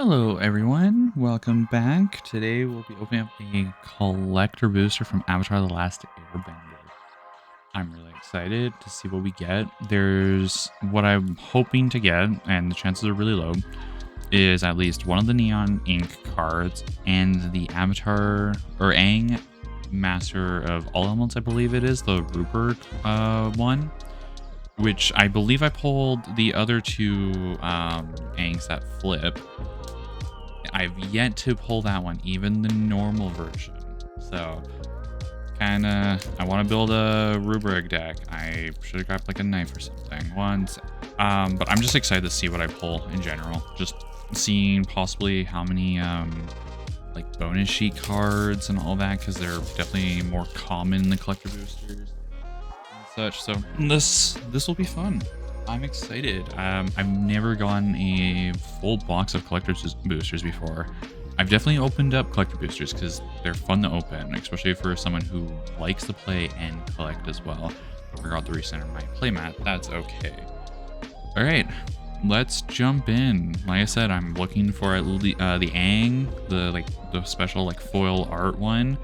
Hello everyone, welcome back. Today we'll be opening up a collector booster from Avatar: The Last Airbender. I'm really excited to see what we get. There's what I'm hoping to get, and the chances are really low, is at least one of the Neon Ink cards and the Avatar or Aang Master of All Elements, I believe it is, the Rupert one. Which I believe I pulled the other two Aangs that flip. I've yet to pull that one, even the normal version. So, I want to build a Rubric deck. I should have grabbed like a knife or something once. But I'm just excited to see what I pull in general. Just seeing possibly how many like bonus sheet cards and all that, because they're definitely more common in the collector boosters and such. So this will be fun. I'm excited. I've never gotten a full box of collector's boosters before. I've definitely opened up collector boosters because they're fun to open, especially for someone who likes to play and collect as well. I forgot to recenter my playmat. That's okay. All right, let's jump in. Like I said, I'm looking for the Aang, the special like foil art one,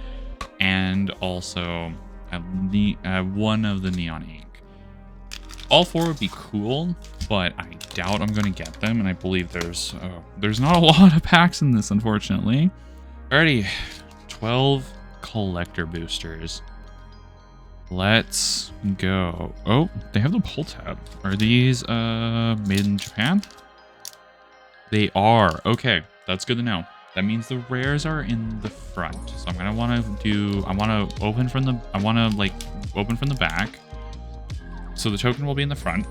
and also one of the Neon Ink. All four would be cool, but I doubt I'm going to get them, and I believe there's not a lot of packs in this, unfortunately. Alrighty, 12 collector boosters. Let's go. Oh, they have the pull tab. Are these made in Japan? They are. Okay, that's good to know. That means the rares are in the front. So I'm gonna want to open from the back. So the token will be in the front,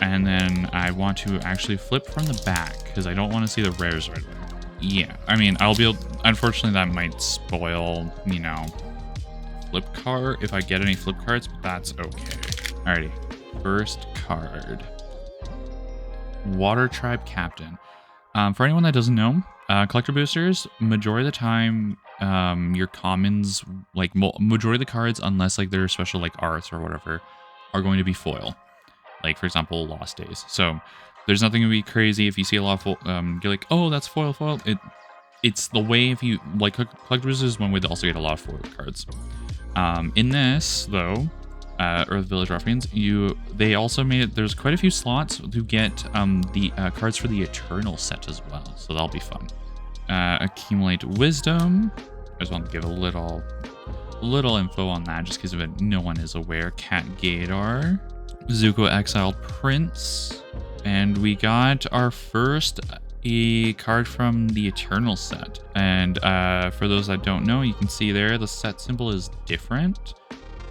and then I want to actually flip from the back because I don't want to see the rares right away. Yeah, I mean, unfortunately that might spoil, flip card if I get any flip cards, but that's okay. Alrighty, first card. Water Tribe Captain. For anyone that doesn't know, collector boosters, majority of the time, your commons, like majority of the cards, unless like they're special like arts or whatever, are going to be foil, like for example Lost Days. So there's nothing to be crazy if you see a lot of you're like, oh, that's foil. It's the way. If you like collectors is one way to also get a lot of foil cards. In this though, Earth Village Ruffians, they also made it, there's quite a few slots to get the cards for the Eternal set as well, so that'll be fun. Accumulate Wisdom. I just want to give a little info on that, just because of it, no one is aware. Cat Gator, Zuko Exiled Prince, and we got our first card from the Eternal set. And for those that don't know, you can see there the set symbol is different.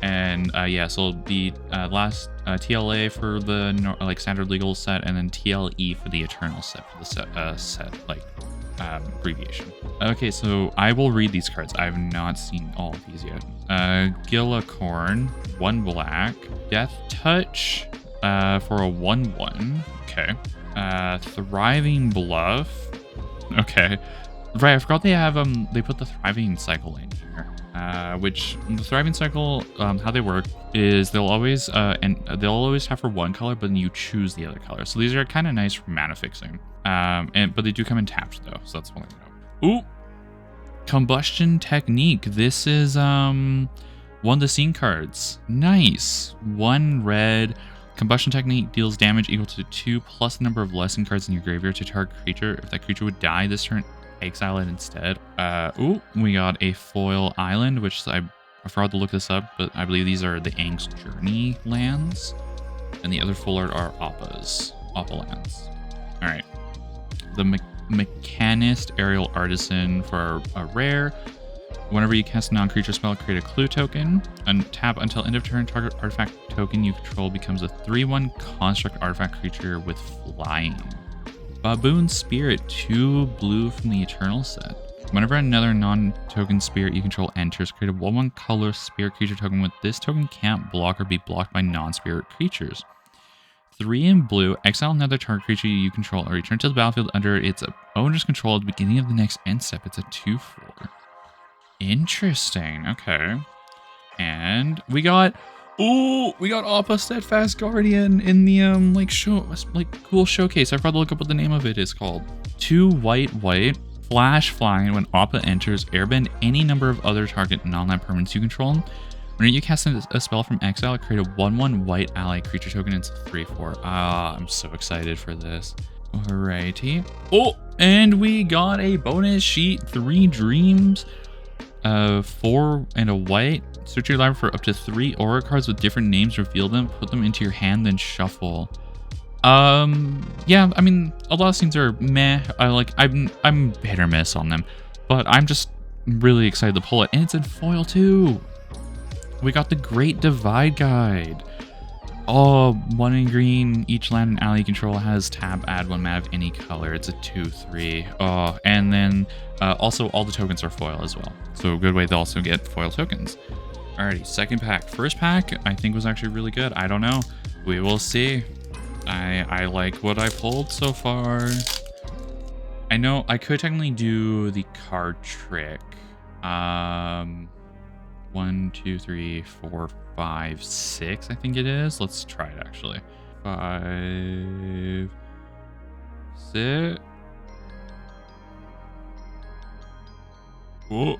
And yeah, so the last TLA for the standard legal set, and then TLE for the Eternal set for the set abbreviation. Okay, so I will read these cards. I've not seen all of these yet. Gillacorn, 1 black. Death Touch for a 1/1. Okay. Thriving Bluff. Okay. Right, I forgot they have they put the Thriving Cycle in here. Which the Thriving Cycle, how they work is they'll always have for one color, but then you choose the other color. So these are kind of nice for mana fixing. But they do come in tapped though, so that's one thing to know. Ooh, Combustion Technique. This is one of the scene cards. Nice. 1 red. Combustion Technique deals damage equal to 2 plus the number of lesson cards in your graveyard to target creature. If that creature would die this turn, exile it instead. Ooh, we got a foil island, which I forgot to look this up, but I believe these are the Aang's Journey lands, and the other full art are Appa lands. All right, the Mechanist Aerial Artisan for a rare. Whenever you cast a non-creature spell, create a clue token. Untap until end of turn. Target artifact token you control becomes a 3/1 construct artifact creature with flying. Baboon Spirit, 2 blue from the Eternal set. Whenever another non-token spirit you control enters, create a 1/1 color spirit creature token with this token can't block or be blocked by non-spirit creatures. 3 in blue, exile another target creature you control or return to the battlefield under its owner's control at the beginning of the next end step. It's a 2/4. Interesting, okay. And we got Oh, we got Appa Steadfast Guardian in the cool showcase. I forgot to look up what the name of it is called. 2 white, flash flying. When Appa enters, airbend any number of other target non-land permanents you control. When you cast a spell from exile, create a 1/1 white ally creature token. It's a 3/4. Ah, I'm so excited for this. Alrighty. Oh, and we got a bonus sheet. 3 dreams. 4 and a white. Search your library for up to 3 aura cards with different names. Reveal them. Put them into your hand. Then shuffle. Yeah. I mean, a lot of things are meh. I'm hit or miss on them, but I'm just really excited to pull it, and it's in foil too. We got the Great Divide Guide. Oh, 1 in green. Each land and ally you control has tap, add 1 mana of any color. It's a 2/3. Oh, and then also all the tokens are foil as well. So a good way to also get foil tokens. Alrighty, second pack. First pack I think was actually really good. I don't know. We will see. I like what I pulled so far. I know I could technically do the card trick. 1, 2, 3, 4, 5, 6, I think it is. Let's try it actually. 5, 6. Oh.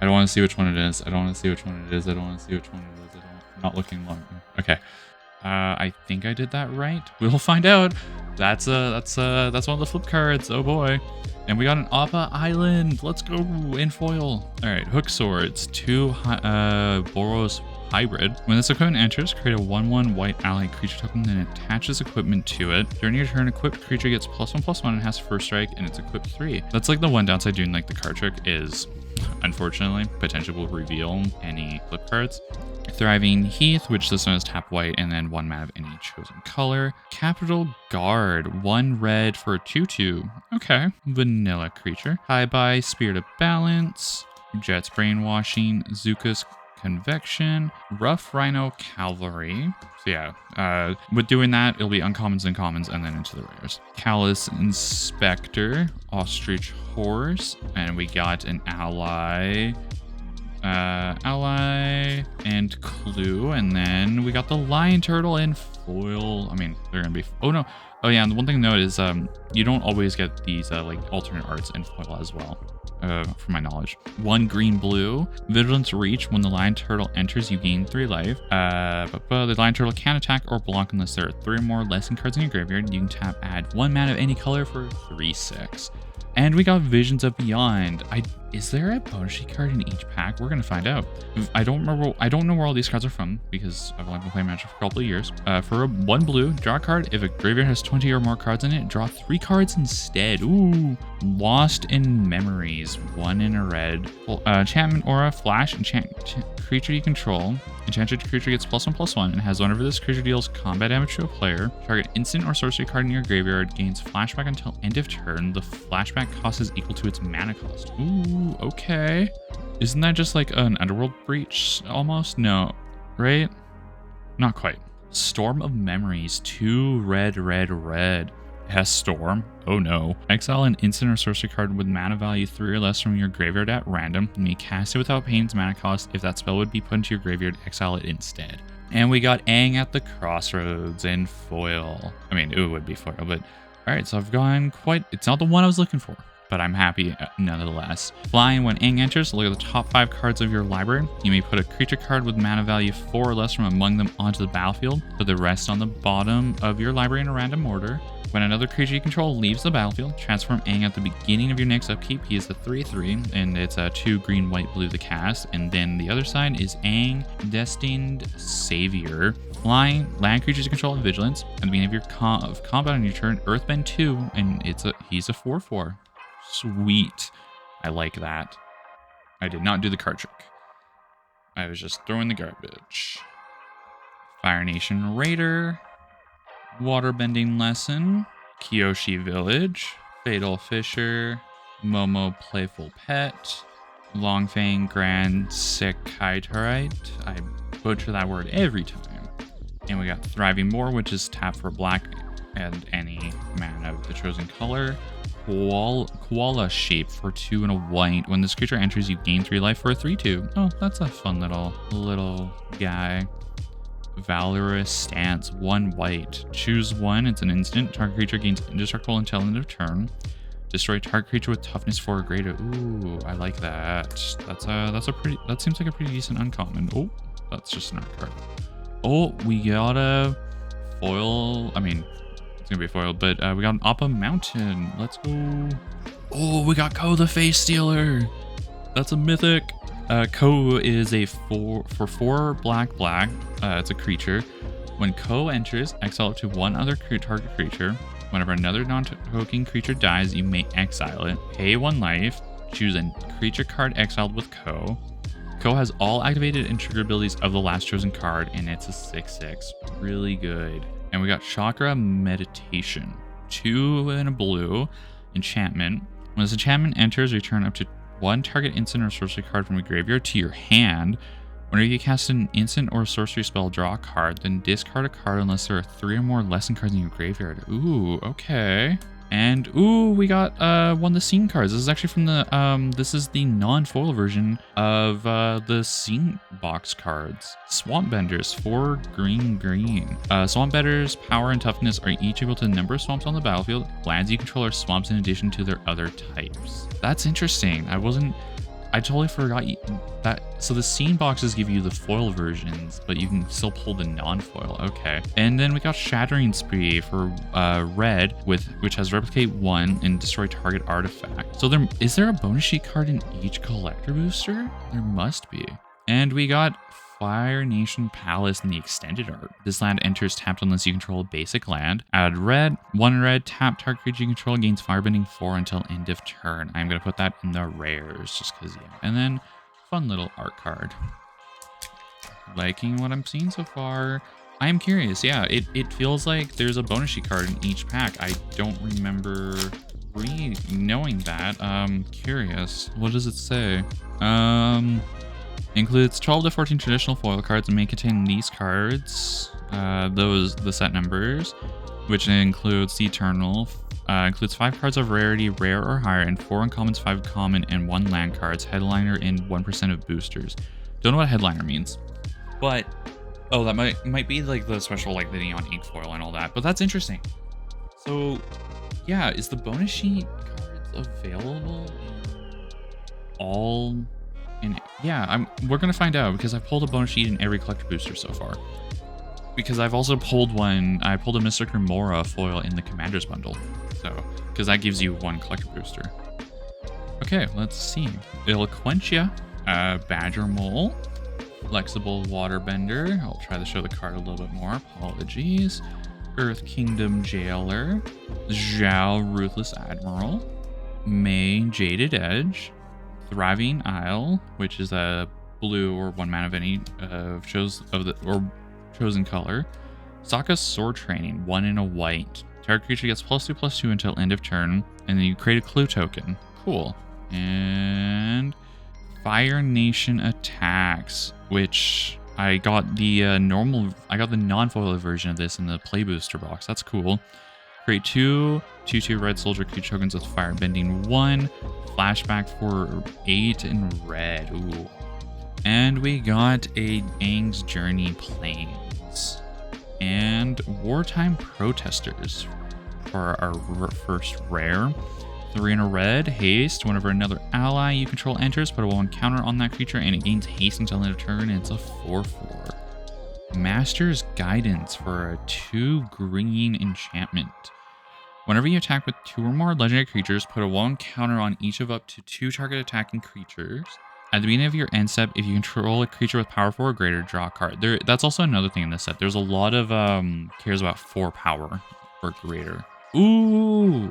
I don't want to see which one it is. I don't want to see which one it is. I don't want to see which one it is. I'm not looking long. Okay. I think I did that right. We'll find out. That's one of the flip cards. Oh boy. And we got an Appa Island. Let's go in foil. All right, Hook Swords, 2 Boros Hybrid. When this equipment enters, create a 1/1 white ally creature token, then attaches equipment to it. During your turn, equipped creature gets +1/+1 and has first strike, and it's equipped 3. That's like the one downside doing like the card trick is, unfortunately, potential will reveal any flip cards. Thriving Heath, which this one is tap white and then 1 mana of any chosen color. Capital Guard, 1 red for a 2/2. Okay, vanilla creature. Hi-Bye, Spirit of Balance. Jet's Brainwashing, Zuka's Convection, Rough Rhino Cavalry. So yeah, with doing that, it'll be uncommons and commons and then into the rares. Callous Inspector, Ostrich Horse, and we got an ally and Clue, and then we got the Lion Turtle in foil. I mean, they're gonna be, oh no, oh yeah, and the one thing to note is you don't always get these like alternate arts in foil as well, from my knowledge. 1 green blue, Vigilance Reach. When the Lion Turtle enters, you gain 3 life. But the Lion Turtle can't attack or block unless there are 3 or more lesson cards in your graveyard. You can tap, add 1 mana of any color for 3/6. And we got Visions of Beyond. Is there a bonus sheet card in each pack? We're gonna find out. I don't know where all these cards are from because I've only been playing Magic for a couple of years. For 1 blue, draw a card. If a graveyard has 20 or more cards in it, draw 3 cards instead. Ooh. Lost in Memories, 1 in a red. Enchantment Aura, Flash, enchant creature you control. Enchanted creature gets +1/+1 and has whenever this creature deals combat damage to a player, target instant or sorcery card in your graveyard gains flashback until end of turn. The flashback cost is equal to its mana cost. Ooh, okay. Isn't that just like an Underworld Breach almost? No, right? Not quite. Storm of Memories, 2 red. It has Storm. Oh no. Exile an instant or sorcery card with mana value 3 or less from your graveyard at random. You may cast it without paying its mana cost. If that spell would be put into your graveyard, exile it instead. And we got Aang at the Crossroads in foil. I mean, it would be foil, but alright, so I've gone quite, it's not the one I was looking for, but I'm happy nonetheless. Flying, when Aang enters, look at the top 5 cards of your library. You may put a creature card with mana value 4 or less from among them onto the battlefield. Put the rest on the bottom of your library in a random order. When another creature you control leaves the battlefield, transform Aang at the beginning of your next upkeep. He is a 3/3, and it's a 2 green, white, blue to cast. And then the other side is Aang, Destined Savior. Flying, land creatures you control and vigilance. At the beginning of your combat on your turn, Earthbend 2, and he's a 4/4. Sweet. I like that. I did not do the card trick. I was just throwing the garbage. Fire Nation Raider. Waterbending Lesson, Kyoshi Village, Fatal Fisher, Momo Playful Pet, Longfang Grand Sekaitarite. I butcher that word every time. And we got Thriving Moor, which is tap for black And any mana of the chosen color. Koala shape for 2 and a white. When this creature enters, you gain 3 life for a 3/2. Oh, that's a fun little guy. Valorous Stance, 1 white. Choose 1. It's an instant. Target creature gains indestructible until end of turn. Destroy target creature with toughness 4 or greater. Ooh, I like that. That seems like a pretty decent uncommon. Oh, that's just an art card. Oh, we got a foil. I mean, it's gonna be foiled, but we got an Appa Mountain. Let's go. Oh, we got Ko the Face Stealer. That's a mythic. Ko is a 4 black. It's a creature. When Ko enters, exile up to 1 other target creature. Whenever another non-token creature dies, you may exile it. Pay 1 life. Choose a creature card exiled with Ko. Ko has all activated and trigger abilities of the last chosen card, and it's a 6/6. Really good. And we got Chakra Meditation. 2 and a blue. Enchantment. When this enchantment enters, return up to 1 target instant or sorcery card from a graveyard to your hand. Whenever you cast an instant or sorcery spell, draw a card, then discard a card unless there are 3 or more lesson cards in your graveyard. Ooh, okay. And ooh, we got one of the scene cards. This is actually from the this is the non-foil version of the scene box cards. Swamp Benders, 4 green. Swamp Benders' power and toughness are each equal to the number of swamps on the battlefield. Lands you control are swamps in addition to their other types. That's interesting. I totally forgot that. So the scene boxes give you the foil versions, but you can still pull the non-foil. Okay. And then we got Shattering Spree for red, which has replicate 1 and destroy target artifact. So is there a bonus sheet card in each collector booster? There must be. And we got Fire Nation Palace in the extended art. This land enters tapped unless you control a basic land. Add red, 1 red, tap target creature you control gains firebending 4 until end of turn. I'm going to put that in the rares just because, yeah. And then fun little art card. Liking what I'm seeing so far. I am curious. Yeah, it feels like there's a bonus sheet card in each pack. I don't remember knowing that. Curious. What does it say? Includes 12 to 14 traditional foil cards and may contain these cards, the set numbers, which includes the Eternal, includes 5 cards of rarity, rare or higher, and 4 uncommons, 5 common, and 1 land cards, headliner, and 1% of boosters. Don't know what headliner means, but, oh, that might be like the special, like the neon ink foil and all that, but that's interesting. So, yeah, is the bonus sheet cards available in all... yeah, we're gonna find out because I've pulled a bonus sheet in every collector booster so far. Because I've also pulled one. I pulled a Mystic Remora foil in the Commander's bundle, so because that gives you 1 collector booster. Okay, let's see. Eloquentia, Badger Mole, Flexible Waterbender. I'll try to show the card a little bit more. Apologies. Earth Kingdom Jailer, Zhao Ruthless Admiral, May Jaded Edge. Thriving Isle, which is a blue or 1 mana of any chosen color. Sokka's Sword Training, 1 and a white. Target creature gets +2/+2 until end of turn, and then you create a clue token. Cool. And Fire Nation Attacks, which I got the non-foil version of this in the play booster box. That's cool. Create 2/2 red soldier creature tokens with firebending 1. Flashback for 8 in red. Ooh. And we got a Aang's Journey Plains. And Wartime Protesters for our first rare. 3 in a red. Haste. Whenever another ally you control enters, put a 1 counter on that creature and it gains haste until end of turn, and it's a 4/4. Master's Guidance for a 2 green enchantment. Whenever you attack with 2 or more legendary creatures, put a 1 counter on each of up to 2 target attacking creatures. At the beginning of your end step, if you control a creature with power 4 or greater, draw a card. That's also another thing in this set. There's a lot of cares about 4 power or greater. Ooh,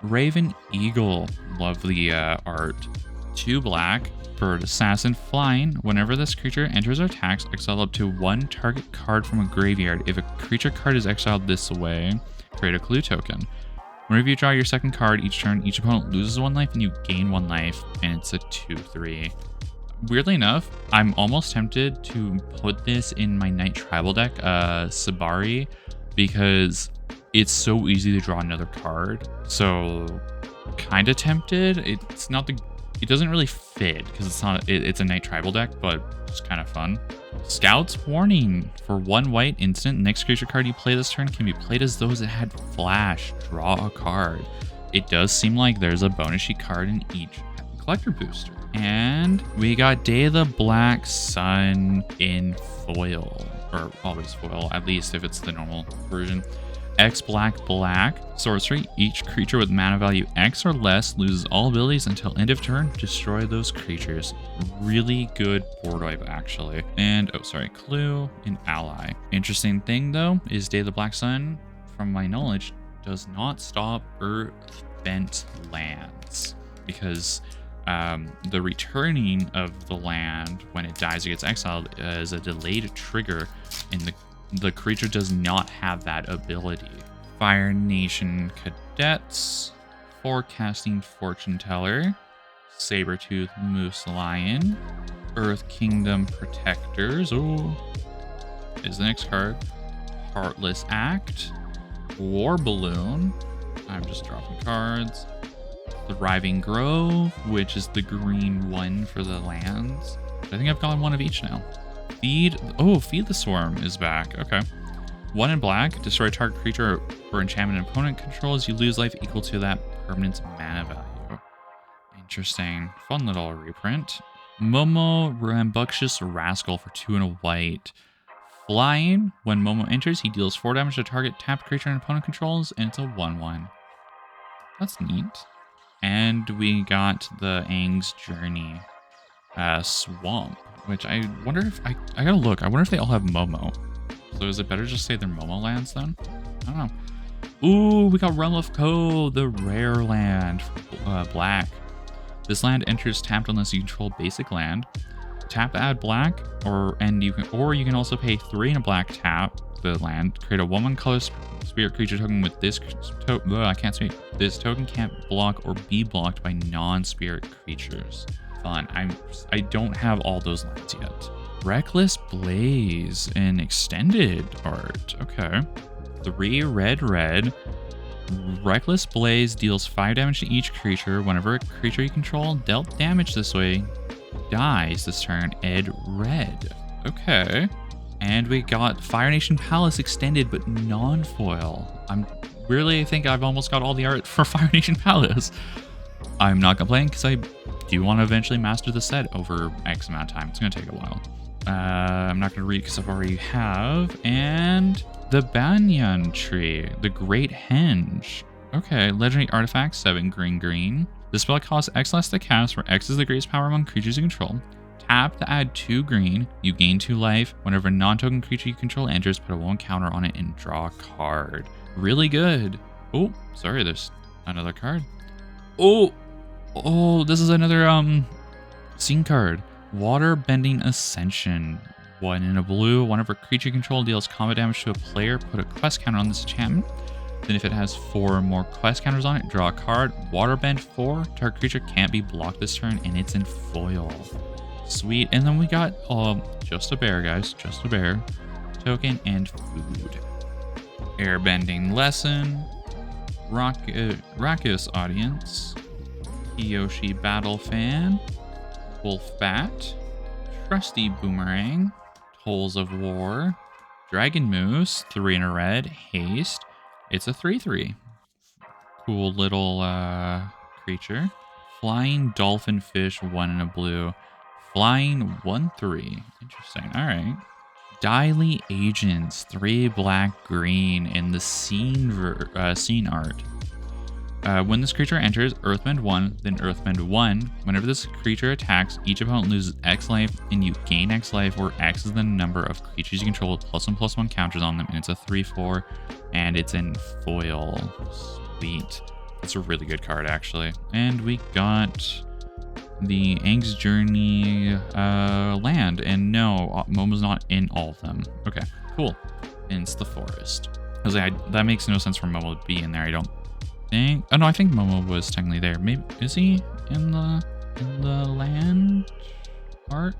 Raven Eagle. Lovely art. 2 black. Bird Assassin Flying. Whenever this creature enters or attacks, exile up to 1 target card from a graveyard. If a creature card is exiled this way, create a clue token. Whenever you draw your second card each turn, each opponent loses 1 life and you gain 1 life, and it's a 2/3. Weirdly enough, I'm almost tempted to put this in my Night Tribal deck, Sabari, because it's so easy to draw another card. So kind of tempted. It's not the, it doesn't really fit because it's not, it's a night tribal deck, but it's kind of fun. Scout's Warning. For 1 white instant, next creature card you play this turn can be played as those that had flash. Draw a card. It does seem like there's a bonus sheet card in each collector booster. And we got Day of the Black Sun in foil, or always foil, at least if it's the normal version. X black black sorcery. Each creature with mana value X or less loses all abilities until end of turn. Destroy those creatures. Really good board wipe, actually. And oh, sorry, clue in ally. Interesting thing though is Day of the Black Sun, from my knowledge, does not stop Earth bent lands, because the returning of the land when it dies or gets exiled is a delayed trigger, and the creature does not have that ability. Fire Nation Cadets, Forecasting Fortune Teller, Sabertooth Moose Lion, Earth Kingdom Protectors, oh, is the next card. Heartless Act, War Balloon, I'm just dropping cards. Thriving Grove, which is the green one for the lands. I think I've gotten one of each now. Feed the Swarm is back. Okay. 1 in black, destroy target creature or enchantment opponent controls. You lose life equal to that permanent's mana value. Interesting. Fun little reprint. Momo Rambunctious Rascal for 2 and a white. Flying. When Momo enters, he deals 4 damage to target tapped creature and opponent controls, and it's a 1/1. That's neat. And we got the Aang's Journey Swamp, which I wonder if I gotta look. I wonder if they all have Momo. So is it better just say they're Momo lands then? I don't know. Ooh, we got Realm of Ko, the rare land, black. This land enters tapped unless you control basic land. Tap to add black, or you can also pay 3 in a black, tap the land, create a 1/1 color spirit creature token with this I can't speak. This token can't block or be blocked by non-spirit creatures. Fun. I don't have all those lands yet. Reckless Blaze in extended art. Okay. 3 red. Reckless Blaze deals 5 damage to each creature. Whenever a creature you control dealt damage this way dies this turn, add red. Okay. And we got Fire Nation Palace extended, but non-foil. I think I've almost got all the art for Fire Nation Palace. I'm not complaining because I do want to eventually master the set over X amount of time. It's going to take a while. I'm not going to read because I've already have. And the Banyan Tree, the Great Henge. Okay, legendary artifact, 7 green. The spell costs X less to cast, where X is the greatest power among creatures you control. Tap to add 2 green. You gain 2 life. Whenever a non-token creature you control enters, put a 1 counter on it and draw a card. Really good. Oh, sorry, there's another card. Oh, this is another scene card. Water Bending Ascension. 1 in a blue. Whenever a creature you control deals combat damage to a player, put a quest counter on this enchantment. Then if it has 4 or more quest counters on it, draw a card. Waterbend 4. Target creature can't be blocked this turn, and it's in foil. Sweet. And then we got just a bear, guys. Just a bear. Token and food. Airbending Lesson. Rakus Audience. Kiyoshi Battle Fan. Wolf Bat. Trusty Boomerang. Tolls of War. Dragon Moose. 3 in a red. Haste. It's a 3/3. Cool little creature. Flying Dolphin Fish, 1 in a blue. Flying 1/3. Interesting. All right. Daily Agents, 3 black-green in the scene art. When this creature enters, Earthbend 1, then Earthbend 1. Whenever this creature attacks, each opponent loses X life, and you gain X life, where X is the number of creatures you control with +1/+1 counters on them, and it's a 3/4, and it's in foil. Sweet. That's a really good card, actually. And we got the Aang's Journey land, and no, Momo's not in all of them. Okay, cool. And it's the forest. I was like, that makes no sense for Momo to be in there, I don't think. Oh no, I think Momo was technically there. Maybe is he in the land art?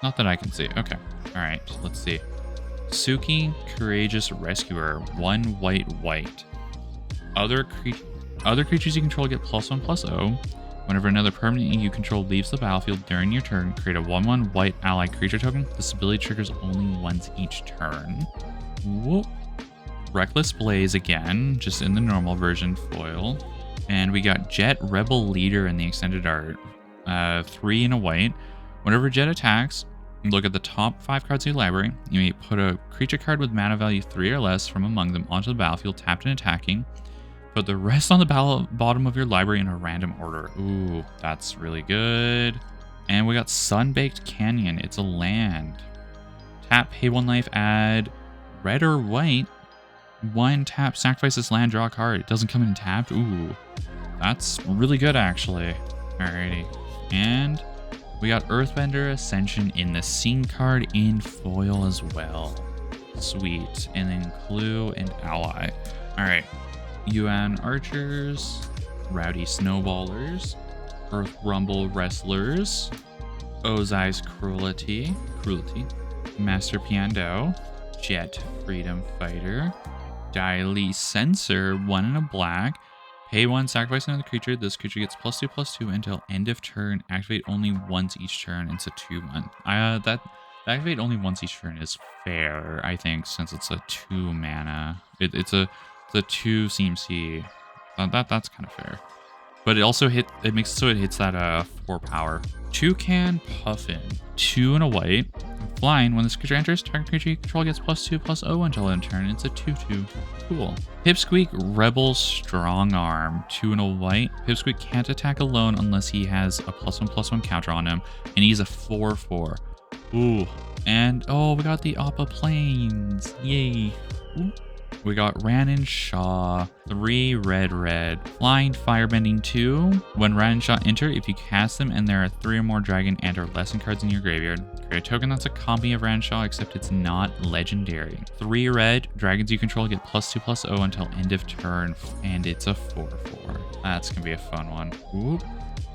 Not that I can see. Okay. All right. Let's see. Suki, Courageous Rescuer, 1 white white. Other creatures you control get +1/+0. Whenever another permanent you control leaves the battlefield during your turn, create a 1/1 white ally creature token. This ability triggers only once each turn. Whoop. Reckless Blaze again, just in the normal version foil. And we got Jet Rebel Leader in the extended art. 3 and a white. Whenever Jet attacks, look at the top 5 cards of your library. You may put a creature card with mana value 3 or less from among them onto the battlefield, tapped and attacking. Put the rest on the bottom of your library in a random order. Ooh, that's really good. And we got Sunbaked Canyon. It's a land. Tap, pay 1 life, add red or white. 1 tap, sacrifice this land, draw a card. It doesn't come in tapped. Ooh, that's really good actually. Alrighty. And we got Earthbender Ascension in the scene card in foil as well. Sweet. And then Clue and Ally. Alright. Yuan Archers, Rowdy Snowballers, Earth Rumble Wrestlers, Ozai's Cruelty, Master Piando, Jet Freedom Fighter, Daily Censor, 1 and a black. Pay 1, sacrifice another creature. This creature gets +2/+2 until end of turn. Activate only once each turn. It's a 2/1. That activate only once each turn is fair, I think, since it's a 2 mana. It's a 2 CMC. That's kind of fair. But it also makes it so it hits that 4 power. Toucan Puffin, 2 and a white. Flying, when this creature enters, target creature you control gets +2/+0 until end turn. It's a 2/2. Cool. Pipsqueak Rebel Strong Arm, 2 and a white. Pipsqueak can't attack alone unless he has a +1/+1 counter on him, and he's a 4/4. Ooh. And oh, we got the Appa Plains. Yay. Ooh. We got Ranon Shaw, 3 red. Flying Firebending 2. When Ranon Shaw enter, if you cast them and there are 3 or more dragon and or lesson cards in your graveyard, create a token that's a copy of Ranon Shaw except it's not legendary. 3 red, dragons you control get +2/+0 until end of turn, and it's a 4/4. That's gonna be a fun one. Whoop.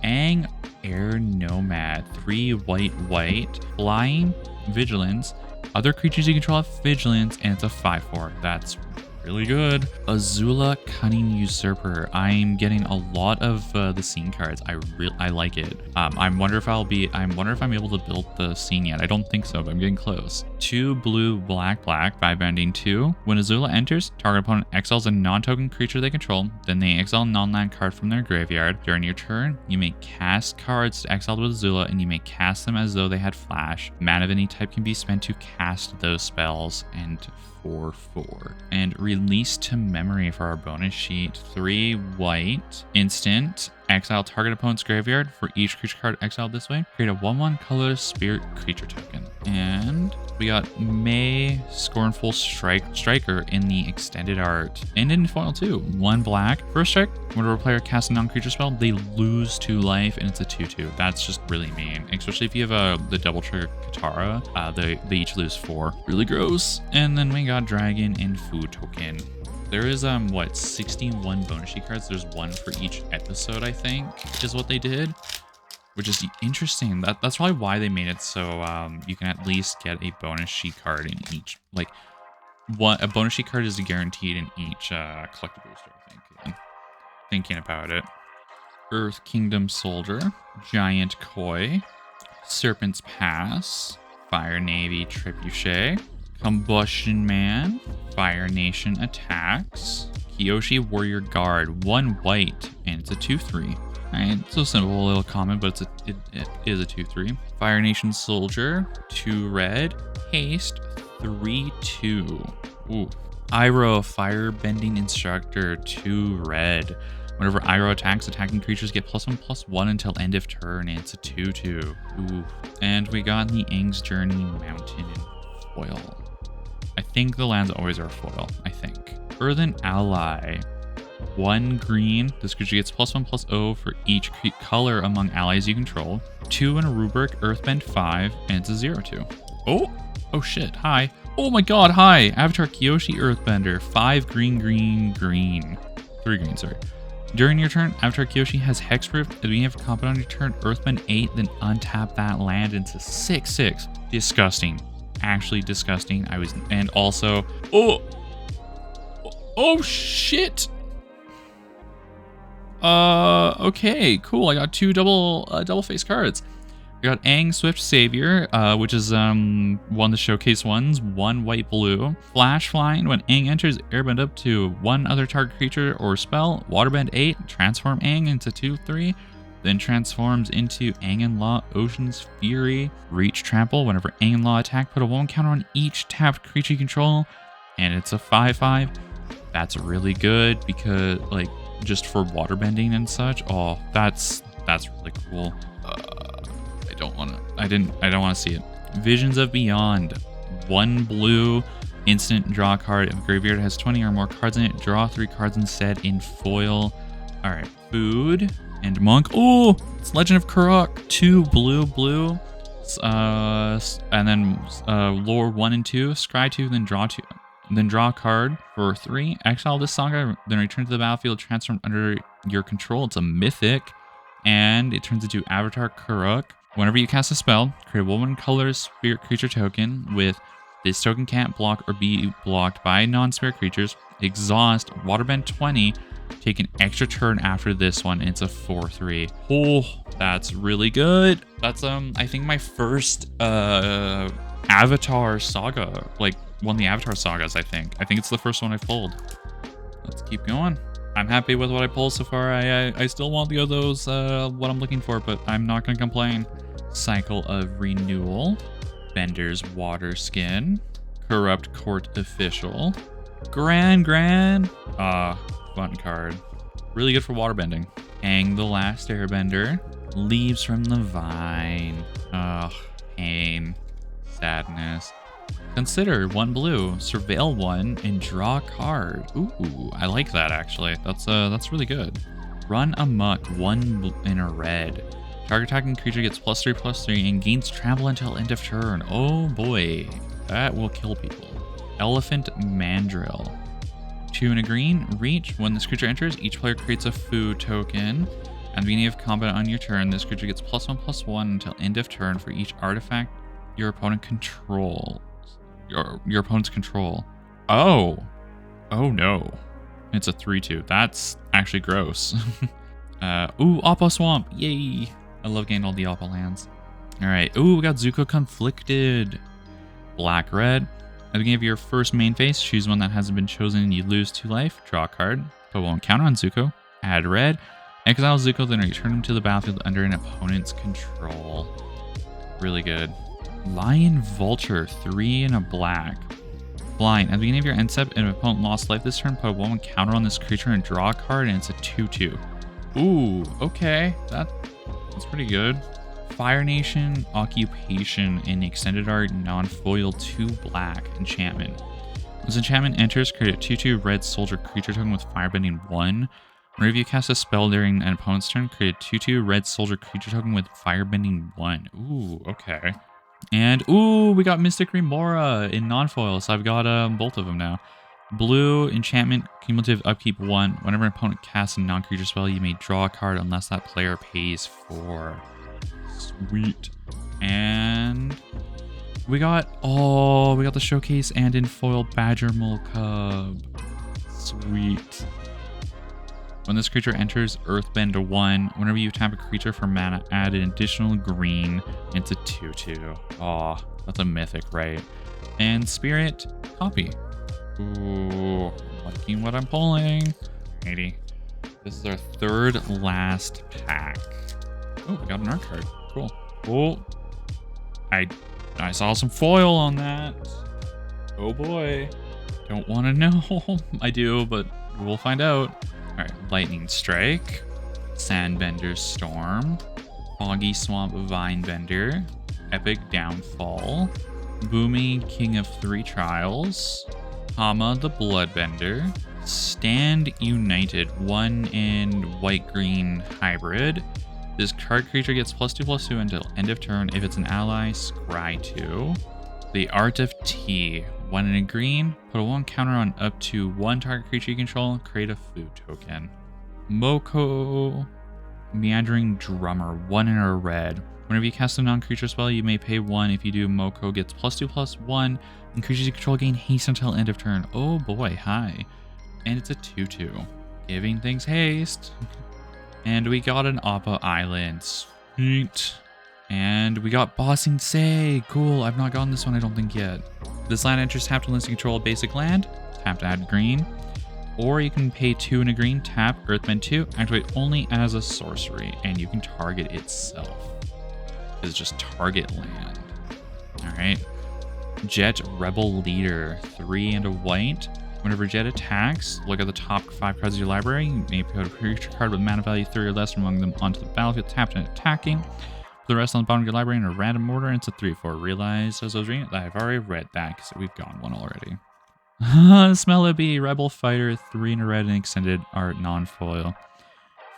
Aang Air Nomad, 3 white. Flying, Vigilance. Other creatures you control have Vigilance, and it's a 5/4. That's really good. Azula Cunning Usurper. I'm getting a lot of the scene cards. I like it. I wonder if I'm able to build the scene yet. I don't think so, but I'm getting close. 2 blue, black, Firebending 2. When Azula enters, target opponent exiles a non-token creature they control. Then they exile a non-land card from their graveyard. During your turn, you may cast cards exiled with Azula, and you may cast them as though they had flash. Mana of any type can be spent to cast those spells, and 4/4. And Release to Memory for our bonus sheet. 3 white. Instant. Exile target opponent's graveyard. For each creature card exiled this way, create a 1/1 colorless spirit creature token. And we got May Scornful Striker in the extended art. And in foil too. 1 black. First strike, whenever a player casts a non-creature spell, they lose 2 life, and it's a 2/2. That's just really mean. Especially if you have the double trigger Katara, they each lose 4. Really gross. And then we got Dragon and Food Token. There is 61 bonus sheet cards. There's 1 for each episode, I think, is what they did, which is interesting. That's probably why they made it so you can at least get a bonus sheet card in each. Like, a bonus sheet card is guaranteed in each collectible booster, I think. And thinking about it, Earth Kingdom Soldier, Giant Koi, Serpent's Pass, Fire Navy Trebuchet, Combustion Man, Fire Nation Attacks, Kyoshi Warrior Guard, 1 white, and it's a 2/3. Alright, so simple little comment, but it is a 2/3. Fire Nation Soldier, 2 red, Haste, 3/2. Ooh. Iroh Firebending Instructor, 2 red. Whenever Iroh attacks, attacking creatures get +1/+1 until end of turn, and it's a 2/2. Ooh. And we got the Aang's Journey Mountain in foil. I think the lands always are foil, I think. Earthen Ally, 1 green. This creature gets +1/+0 for each color among allies you control. 2 in a rubric, Earthbend 5, and it's a 0/2. Oh shit, hi. Oh my god, hi. Avatar Kyoshi Earthbender, 5 green. 3 green, sorry. During your turn, Avatar Kyoshi has Hexproof. At the beginning of a combat on your turn, Earthbend 8, then untap that land into 6/6. Disgusting. actually disgusting. And also, oh shit. Okay, cool. I got 2 double face cards. I got Aang Swift Savior, which is one of the showcase ones, 1 white blue. Flash Flying, when Aang enters, airbend up to 1 other target creature or spell. Waterbend 8, transform Aang into 2/3, then transforms into Aang and Law Ocean's Fury. Reach Trample, whenever Aang and Law attack, put a 1 counter on each tapped creature you control, and it's a 5/5. That's really good because, like, just for waterbending and such. Oh, that's really cool. I don't want to see it. Visions of Beyond, 1 blue instant draw card. If a graveyard has 20 or more cards in it, draw 3 cards instead in foil. All right, food and monk. Oh, it's Legend of Kurok, 2 blue. And then lore 1 and 2, scry 2, then draw 2. Then draw a card for 3. Exile this saga, then return to the battlefield, transformed under your control. It's a mythic, and it turns into Avatar Kuruk. Whenever you cast a spell, create a 1/1 color spirit creature token with this token can't block or be blocked by non-spirit creatures. Exhaust, waterbend 20, take an extra turn after this one, and it's a 4/3. Oh, that's really good. That's I think my first Avatar saga, like one of the Avatar sagas. I think it's the first one I've pulled. Let's keep going. I'm happy with what I pulled so far. I still want the others, what I'm looking for, but I'm not gonna complain. Cycle of Renewal, Bender's Water Skin, Corrupt Court Official, Grand, fun card. Really good for waterbending. Aang the Last Airbender, Leaves from the Vine. Ugh, pain, sadness. Consider 1 blue, surveil 1, and draw a card. Ooh, I like that actually. That's really good. Run Amok, 1 in a red. Target attacking creature gets +3/+3 and gains trample until end of turn. Oh boy, that will kill people. Elephant Mandrill, 2 in a green. Reach, when this creature enters, each player creates a food token. At the beginning of combat on your turn, this creature gets +1/+1 until end of turn for each artifact your opponent controls. Your opponent's control. Oh no, it's a 3/2. That's actually gross. Ooh, Oppo Swamp, yay! I love getting all the Oppo lands. All right, ooh, we got Zuko Conflicted. Black red. At the beginning of your first main phase, choose one that hasn't been chosen. You lose 2 life. Draw a card. Put 1 counter on Zuko. Add red. Exile Zuko, then return him to the battlefield under an opponent's control. Really good. Lion Vulture, 3 and a black. Flying. At the beginning of your end step, if an opponent lost life this turn, put a 1/1 counter on this creature and draw a card, and it's a 2/2. Ooh, okay. That's pretty good. Fire Nation, Occupation, in extended art, non-foil 2 black enchantment. When this enchantment enters, create a 2/2 red soldier creature token with firebending 1. Whenever you cast a spell during an opponent's turn, create a 2/2 red soldier creature token with firebending 1. Ooh, okay. And ooh, we got Mystic Remora in non-foil, so I've got both of them now. Blue enchantment, cumulative upkeep 1. Whenever an opponent casts a non-creature spell, you may draw a card unless that player pays 4. Sweet. And we got the showcase and in foil Badger Mole Cub. Sweet. When this creature enters, Earthbend 1. Whenever you tap a creature for mana, add an additional green. It's a 2/2. Aw, that's a mythic, right? And Spirit Copy. Ooh, liking what I'm pulling. 80. This is our 3rd last pack. Oh, we got an art card. Cool. Oh, I saw some foil on that. Oh boy. Don't want to know. I do, but we'll find out. All right, Lightning Strike, Sandbender's Storm, Foggy Swamp Vinebender, Epic Downfall, Boomy King of 3 Trials, Hama the Bloodbender, Stand United, 1 in white-green hybrid. This card creature gets +2/+2 until end of turn. If it's an ally, scry 2. The Art of Tea, 1 in a green. Put a 1 counter on up to 1 target creature you control. Create a food token. Moko Meandering Drummer, 1 in a red. Whenever you cast a non-creature spell, you may pay 1. If you do, Moko gets +2/+1. And creatures you control gain haste until end of turn. Oh boy, hi. And it's a 2/2. Giving things haste. And we got an Appa Island. Sweet. And we got Bossing Say. Cool. I've not gotten this one, I don't think, yet. This land enters tapped unless you control a basic land. Tap to add green. Or you can pay 2 and a green, tap, Earthbend 2, activate only as a sorcery, and you can target itself. It's just target land. Alright. Jet Rebel Leader, 3 and a white. Whenever Jet attacks, look at the top 5 cards of your library. You may put a creature card with mana value 3 or less among them onto the battlefield, tapped and attacking. Put the rest on the bottom of your library in a random order, and it's a 3/4. Realize, as I was reading it, that I've already read that, because we've gone one already. Smelly Rebel Fighter, 3 in a red and extended art non-foil.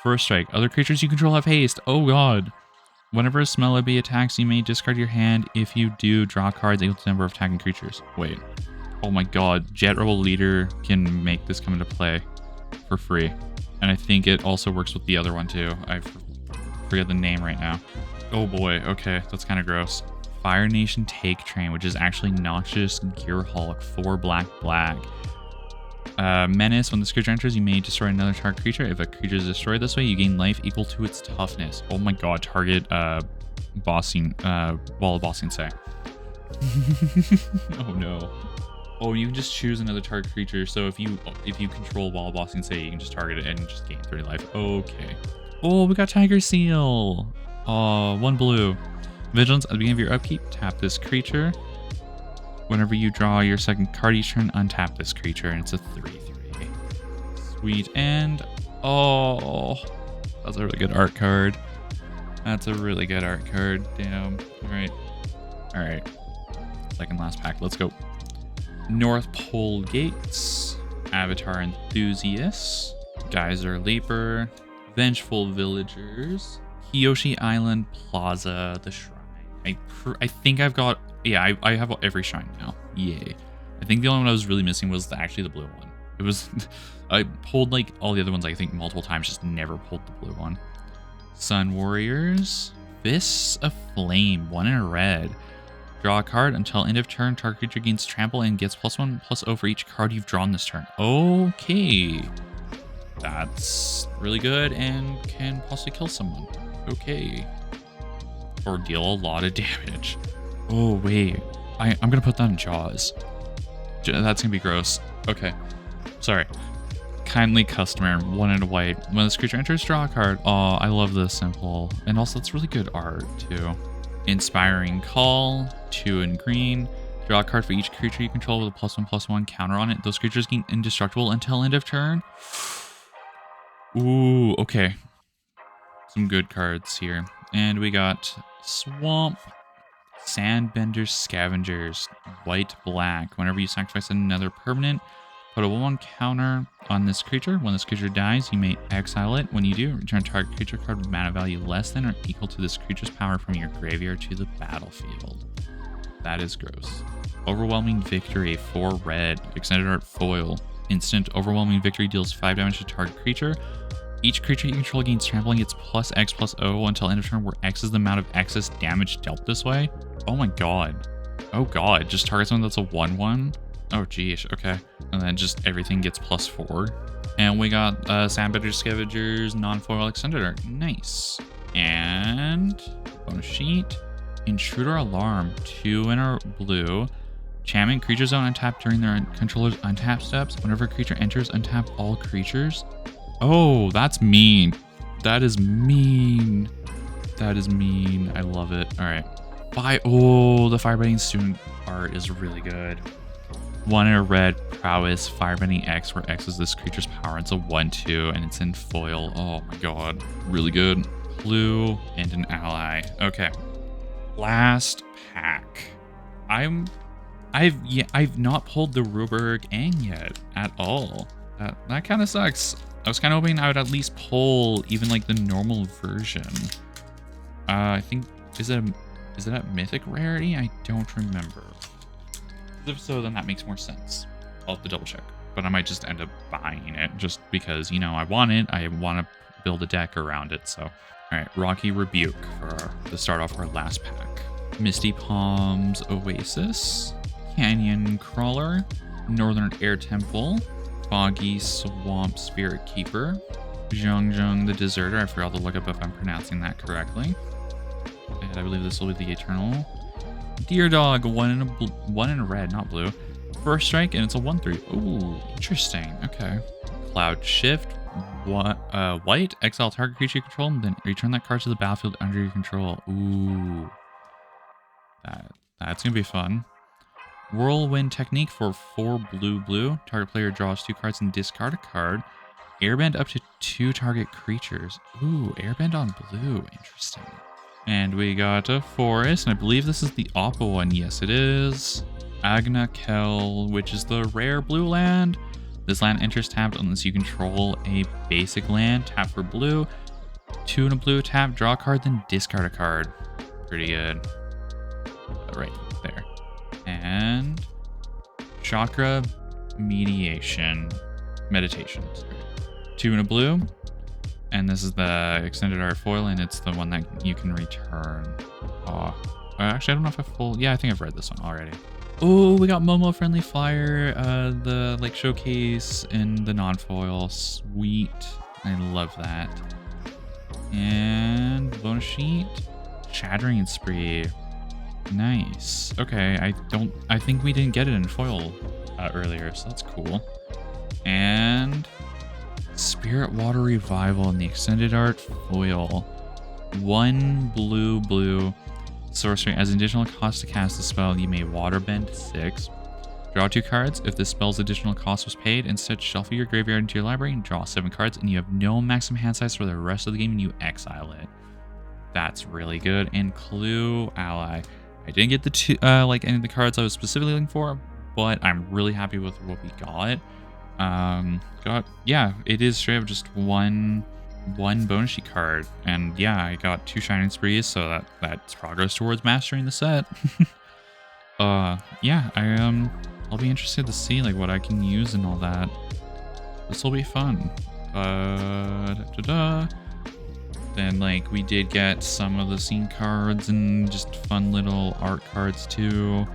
First strike. Other creatures you control have haste. Oh god. Whenever a Smelly attacks, you may discard your hand. If you do, draw cards equal to the number of attacking creatures. Wait. Oh my god. Jet Rebel Leader can make this come into play for free. And I think it also works with the other one too. I forget the name right now. Oh boy. Okay. That's kind of gross. Fire Nation Take Train, which is actually Noxious Gearhulk, 4 black. Menace, when this creature enters, you may destroy another target creature. If a creature is destroyed this way, you gain life equal to its toughness. Oh my god, target bossing, Wall of Bossing Say. Oh no. Oh, you can just choose another target creature, so if you control Wall of Bossing Say, you can just target it and just gain 30 life. Okay. Oh, we got Tiger Seal. 1 blue. Vigilance, at the beginning of your upkeep, tap this creature. Whenever you draw your second card each turn, untap this creature, and it's a 3/3. Sweet, and oh, that's a really good art card. That's a really good art card. Damn. All right. Second last pack. Let's go. North Pole Gates, Avatar Enthusiast, Geyser Leaper, Vengeful Villagers, Hiyoshi Island Plaza, the Shrine. I think I've got, yeah, I have every shrine now. Yay. I think the only one I was really missing was actually the blue one. It was, I pulled like all the other ones, I think multiple times, just never pulled the blue one. Sun Warriors, Fists of Flame, 1 in a red. Draw a card until end of turn, target creature gains trample and gets +1/+0 for each card you've drawn this turn. Okay. That's really good and can possibly kill someone. Okay. Or deal a lot of damage. Oh, wait. I'm going to put that in Jaws. That's going to be gross. Okay. Sorry. Kindly customer, 1 in a white. When this creature enters, draw a card. Oh, I love this simple. And also, it's really good art, too. Inspiring Call, 2 in green. Draw a card for each creature you control with a +1/+1 counter on it. Those creatures gain indestructible until end of turn. Ooh, okay. Some good cards here. And we got Swamp, Sandbender Scavengers, white-black. Whenever you sacrifice another permanent, put a 1/1 counter on this creature. When this creature dies, you may exile it. When you do, return target creature card with mana value less than or equal to this creature's power from your graveyard to the battlefield. That is gross. Overwhelming Victory, 4 red. Extended art foil. Instant Overwhelming Victory deals 5 damage to target creature. Each creature you control gains trampling gets +X/+0 until end of turn, where X is the amount of excess damage dealt this way. Oh my god. Oh god, just target someone that's a 1/1. Oh geez, okay. And then just everything gets +4. And we got Sandbender Scavengers, non-foil extended art. Nice. And bonus sheet. Intruder Alarm, 2 in a blue. Enchantment, creatures don't untap during their controller's untap steps. Whenever a creature enters, untap all creatures. Oh, that's mean. That is mean. That is mean. I love it. All right. Oh, the Firebending Student art is really good. 1 in a red, Prowess, Firebending X, where X is this creature's power. It's a 1/2, and it's in foil. Oh my god. Really good. Blue and an ally. Okay. Last pack. I've not pulled the Ruberg Ang yet at all. That kind of sucks. I was kind of hoping I would at least pull even like the normal version. I think, is it a mythic rarity? I don't remember. If so, then that makes more sense. I'll have to double check, but I might just end up buying it just because, you know, I want it. I want to build a deck around it. So, all All right, Rocky Rebuke to start off our last pack. Misty Palms Oasis, Canyon Crawler, Northern Air Temple, Foggy Swamp Spirit Keeper, Zhong the Deserter. I forgot to look up if I'm pronouncing that correctly. And I believe this will be the Eternal. Deer Dog, one in a red, not blue. First strike, and it's a 1/3. Ooh, interesting. Okay. Cloud Shift, white, exile target creature you control, and then return that card to the battlefield under your control. Ooh. That's gonna be fun. Whirlwind Technique for 4 blue. Target player draws 2 cards and discard a card. Airbend up to 2 target creatures. Ooh, Airbend on blue. Interesting. And we got a forest, and I believe this is the Oppo one. Yes, it is. Agna Kel, which is the rare blue land. This land enters tapped unless you control a basic land. Tap for blue. 2 and a blue, tap, draw a card, then discard a card. Pretty good. Right there. And Chakra Meditation. Meditation. 2 and a blue. And this is the extended art foil, and it's the one that you can return. Actually, I don't know if I think I've read this one already. Oh, we got Momo Friendly Fire, the like showcase and the non-foil. Sweet. I love that. And bonus sheet. Shattering Spree. Nice. Okay, I think we didn't get it in foil earlier, so that's cool. And Spirit Water Revival in the extended art foil. 1 blue. Sorcery. As an additional cost to cast the spell, you may waterbend 6. Draw 2 cards. If the spell's additional cost was paid, instead shuffle your graveyard into your library and draw 7 cards, and you have no maximum hand size for the rest of the game, and you exile it. That's really good. And Clue Ally. I didn't get the 2 any of the cards I was specifically looking for, but I'm really happy with what we got. It is straight up just one bonus sheet card, and yeah, I got 2 Shining Sprees, so that's progress towards mastering the set. I'll be interested to see like what I can use and all that. This will be fun. Then like we did get some of the scene cards and just fun little art cards too,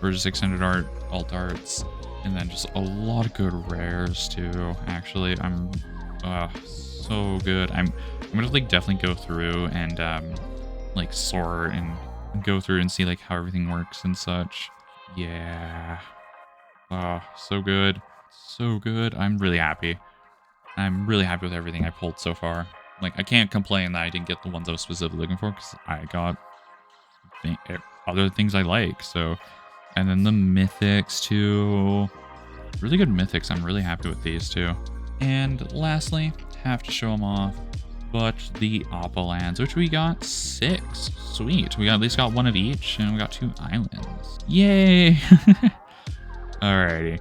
or just extended art, alt arts, and then just a lot of good rares too. Actually, I'm so good. I'm gonna like definitely go through and like sort and go through and see like how everything works and such. Yeah. So good. I'm really happy. With everything I pulled so far. Like, I can't complain that I didn't get the ones I was specifically looking for, because I got other things I like. So, and then the mythics too. Really good mythics. I'm really happy with these too. And lastly, have to show them off, but the Oppo lands, which we got 6. Sweet. We at least got 1 of each, and we got 2 islands. Yay! Alrighty.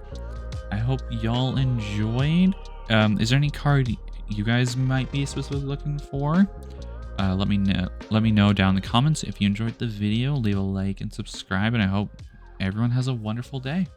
I hope y'all enjoyed. Is there any card you guys might be specifically looking for? Let me know down in the comments. If you enjoyed the video, leave a like and subscribe, and I hope everyone has a wonderful day.